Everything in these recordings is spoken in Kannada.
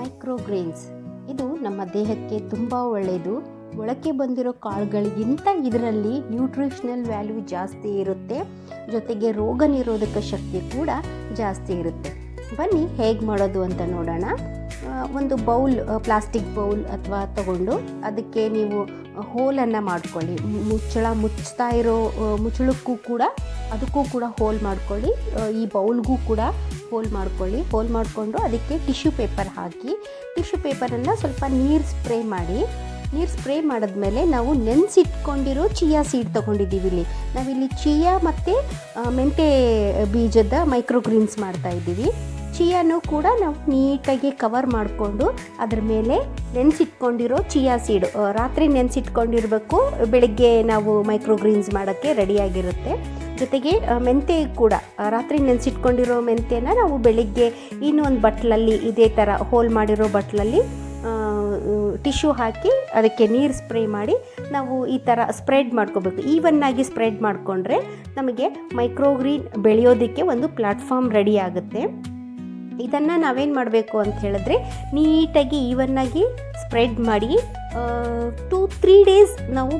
ಮೈಕ್ರೋಗ್ರೇನ್ಸ್ ಇದು ನಮ್ಮ ದೇಹಕ್ಕೆ ತುಂಬ ಒಳ್ಳೆಯದು. ಮೊಳಕೆ ಬಂದಿರೋ ಕಾಳುಗಳಿಗಿಂತ ಇದರಲ್ಲಿ ನ್ಯೂಟ್ರಿಷನಲ್ ವ್ಯಾಲ್ಯೂ ಜಾಸ್ತಿ ಇರುತ್ತೆ, ಜೊತೆಗೆ ರೋಗ ನಿರೋಧಕ ಶಕ್ತಿ ಕೂಡ ಜಾಸ್ತಿ ಇರುತ್ತೆ. ಬನ್ನಿ ಹೇಗೆ ಮಾಡೋದು ಅಂತ ನೋಡೋಣ. ಒಂದು ಬೌಲ್, ಪ್ಲಾಸ್ಟಿಕ್ ಬೌಲ್ ಅಥವಾ ತಗೊಂಡು ಅದಕ್ಕೆ ನೀವು ಹೋಲನ್ನು ಮಾಡ್ಕೊಳ್ಳಿ. ಮುಚ್ತಾ ಇರೋ ಮುಚ್ಚಳಕ್ಕೂ ಕೂಡ ಅದಕ್ಕೂ ಕೂಡ ಹೋಲ್ ಮಾಡ್ಕೊಳ್ಳಿ. ಈ ಬೌಲ್ಗೂ ಕೂಡ ಹೋಲ್ ಮಾಡ್ಕೊಳ್ಳಿ. ಹೋಲ್ ಮಾಡಿಕೊಂಡು ಅದಕ್ಕೆ ಟಿಶ್ಯೂ ಪೇಪರ್ ಹಾಕಿ, ಟಿಶ್ಯೂ ಪೇಪರನ್ನು ಸ್ವಲ್ಪ ನೀರು ಸ್ಪ್ರೇ ಮಾಡಿದ್ಮೇಲೆ ನಾವು ನೆನೆಸಿಟ್ಕೊಂಡಿರೋ ಚಿಯಾ ಸೀಡ್ ತೊಗೊಂಡಿದ್ದೀವಿ. ನಾವಿಲ್ಲಿ ಚಿಯಾ ಮತ್ತು ಮೆಂತೆ ಬೀಜದ ಮೈಕ್ರೋಗ್ರೀನ್ಸ್ ಮಾಡ್ತಾಯಿದ್ದೀವಿ. ಚಿಯಾನು ಕೂಡ ನಾವು ನೀಟಾಗಿ ಕವರ್ ಮಾಡಿಕೊಂಡು ಅದ್ರ ಮೇಲೆ ನೆನೆಸಿಟ್ಕೊಂಡಿರೋ ಚಿಯಾ ಸೀಡ್ ರಾತ್ರಿ ನೆನೆಸಿಟ್ಕೊಂಡಿರಬೇಕು, ಬೆಳಗ್ಗೆ ನಾವು ಮೈಕ್ರೋಗ್ರೀನ್ಸ್ ಮಾಡೋಕ್ಕೆ ರೆಡಿಯಾಗಿರುತ್ತೆ. ಜೊತೆಗೆ ಮೆಂತೆ ಕೂಡ ರಾತ್ರಿ ನೆನೆಸಿಟ್ಕೊಂಡಿರೋ ಮೆಂತೆನ ನಾವು ಬೆಳಿಗ್ಗೆ ಇನ್ನೊಂದು ಬಟ್ಲಲ್ಲಿ ಇದೇ ಥರ ಹೋಲ್ ಮಾಡಿರೋ ಬಟ್ಲಲ್ಲಿ ಟಿಶ್ಯೂ ಹಾಕಿ ಅದಕ್ಕೆ ನೀರು ಸ್ಪ್ರೇ ಮಾಡಿ ನಾವು ಈ ಥರ ಸ್ಪ್ರೆಡ್ ಮಾಡ್ಕೋಬೇಕು. ಈವನ್ನಾಗಿ ಸ್ಪ್ರೆಡ್ ಮಾಡಿಕೊಂಡ್ರೆ ನಮಗೆ ಮೈಕ್ರೋಗ್ರೀನ್ ಬೆಳೆಯೋದಕ್ಕೆ ಒಂದು ಪ್ಲ್ಯಾಟ್ಫಾರ್ಮ್ ರೆಡಿ ಆಗುತ್ತೆ. ಇದನ್ನು ನಾವೇನು ಮಾಡಬೇಕು ಅಂತ ಹೇಳಿದ್ರೆ ನೀಟಾಗಿ ಈವನ್ನಾಗಿ ಸ್ಪ್ರೆಡ್ ಮಾಡಿ 2-3 ಡೇಸ್ ನಾವು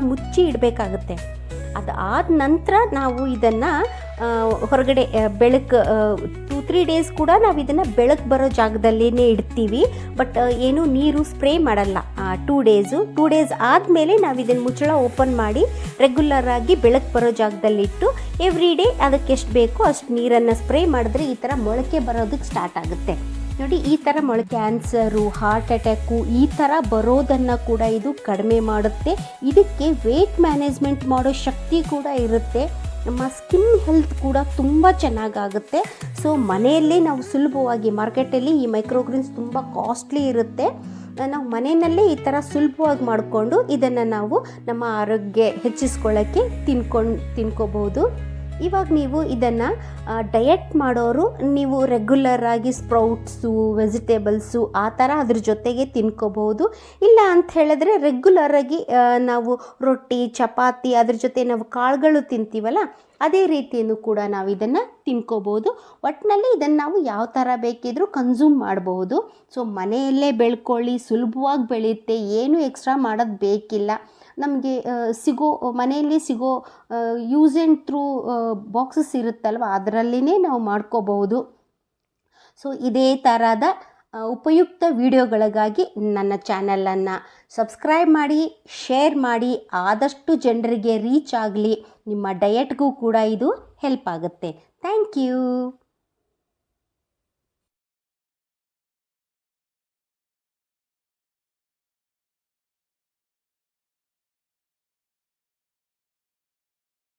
ಮುಚ್ಚಿ ಇಡಬೇಕಾಗುತ್ತೆ. ಅದಾದ ನಂತರ ನಾವು ಇದನ್ನು ಹೊರಗಡೆ ಬೆಳಕು 2-3 ಡೇಸ್ ಕೂಡ ನಾವು ಇದನ್ನು ಬೆಳಕು ಬರೋ ಜಾಗದಲ್ಲೇ ಇಡ್ತೀವಿ. ಬಟ್ ಏನು ನೀರು ಸ್ಪ್ರೇ ಮಾಡಲ್ಲ. 2 ಡೇಸ್ ಆದಮೇಲೆ ನಾವು ಇದನ್ನು ಮುಚ್ಚಳ ಓಪನ್ ಮಾಡಿ ರೆಗ್ಯುಲರಾಗಿ ಬೆಳಕು ಬರೋ ಜಾಗದಲ್ಲಿಟ್ಟು ಎವ್ರಿ ಡೇ ಅದಕ್ಕೆ ಎಷ್ಟು ಬೇಕೋ ಅಷ್ಟು ನೀರನ್ನು ಸ್ಪ್ರೇ ಮಾಡಿದ್ರೆ ಈ ಥರ ಮೊಳಕೆ ಬರೋದಕ್ಕೆ ಸ್ಟಾರ್ಟ್ ಆಗುತ್ತೆ. ನೋಡಿ, ಈ ಥರ ಮೊಳಕೆ ಕ್ಯಾನ್ಸರು, ಹಾರ್ಟ್ ಅಟ್ಯಾಕು ಈ ಥರ ಬರೋದನ್ನು ಕೂಡ ಇದು ಕಡಿಮೆ ಮಾಡುತ್ತೆ. ಇದಕ್ಕೆ ವೇಟ್ ಮ್ಯಾನೇಜ್ಮೆಂಟ್ ಮಾಡೋ ಶಕ್ತಿ ಕೂಡ ಇರುತ್ತೆ. ನಮ್ಮ ಸ್ಕಿನ್ ಹೆಲ್ತ್ ಕೂಡ ತುಂಬ ಚೆನ್ನಾಗಾಗುತ್ತೆ. ಸೊ ಮನೆಯಲ್ಲೇ ನಾವು ಸುಲಭವಾಗಿ, ಮಾರ್ಕೆಟಲ್ಲಿ ಈ ಮೈಕ್ರೋಗ್ರೀನ್ಸ್ ತುಂಬ ಕಾಸ್ಟ್ಲಿ ಇರುತ್ತೆ, ನಾವು ಮನೆಯಲ್ಲೇ ಈ ಥರ ಸುಲಭವಾಗಿ ಮಾಡಿಕೊಂಡು ಇದನ್ನು ನಾವು ನಮ್ಮ ಆರೋಗ್ಯ ಹೆಚ್ಚಿಸ್ಕೊಳ್ಳೋಕ್ಕೆ ತಿನ್ಕೋಬೋದು. ಇವಾಗ ನೀವು ಇದನ್ನು ಡಯಟ್ ಮಾಡೋರು ನೀವು ರೆಗ್ಯುಲರಾಗಿ ಸ್ಪ್ರೌಟ್ಸು, ವೆಜಿಟೇಬಲ್ಸು ಆ ಥರ ಅದ್ರ ಜೊತೆಗೆ ತಿನ್ಕೋಬೋದು. ಇಲ್ಲ ಅಂತ ಹೇಳಿದ್ರೆ ರೆಗ್ಯುಲರಾಗಿ ನಾವು ರೊಟ್ಟಿ, ಚಪಾತಿ ಅದ್ರ ಜೊತೆ ನಾವು ಕಾಳುಗಳು ತಿಂತೀವಲ್ಲ, ಅದೇ ರೀತಿಯೂ ಕೂಡ ನಾವು ಇದನ್ನು ತಿನ್ಕೋಬೋದು. ಒಟ್ಟಿನಲ್ಲಿ ಇದನ್ನು ನಾವು ಯಾವ ಥರ ಬೇಕಿದ್ರೂ ಕನ್ಸ್ಯೂಮ್ ಮಾಡಬಹುದು. ಸೊ ಮನೆಯಲ್ಲೇ ಬೆಳ್ಕೊಳ್ಳಿ, ಸುಲಭವಾಗಿ ಬೆಳೆಯುತ್ತೆ, ಏನು ಎಕ್ಸ್ಟ್ರಾ ಮಾಡೋದು ಬೇಕಿಲ್ಲ. ನಮಗೆ ಮನೆಯಲ್ಲಿ ಸಿಗೋ ಯೂಸ್ ಆ್ಯಂಡ್ ಥ್ರೂ ಬಾಕ್ಸಸ್ ಇರುತ್ತಲ್ವ, ಅದರಲ್ಲಿನೇ ನಾವು ಮಾಡ್ಕೋಬಹುದು. ಸೊ ಇದೇ ಥರದ ಉಪಯುಕ್ತ ವಿಡಿಯೋಗಳಿಗಾಗಿ ನನ್ನ ಚಾನಲನ್ನು ಸಬ್ಸ್ಕ್ರೈಬ್ ಮಾಡಿ, ಶೇರ್ ಮಾಡಿ, ಆದಷ್ಟು ಜನರಿಗೆ ರೀಚ್ ಆಗಲಿ. ನಿಮ್ಮ ಡಯಟ್ಗೂ ಕೂಡ ಇದು ಹೆಲ್ಪ್ ಆಗುತ್ತೆ. Thank you.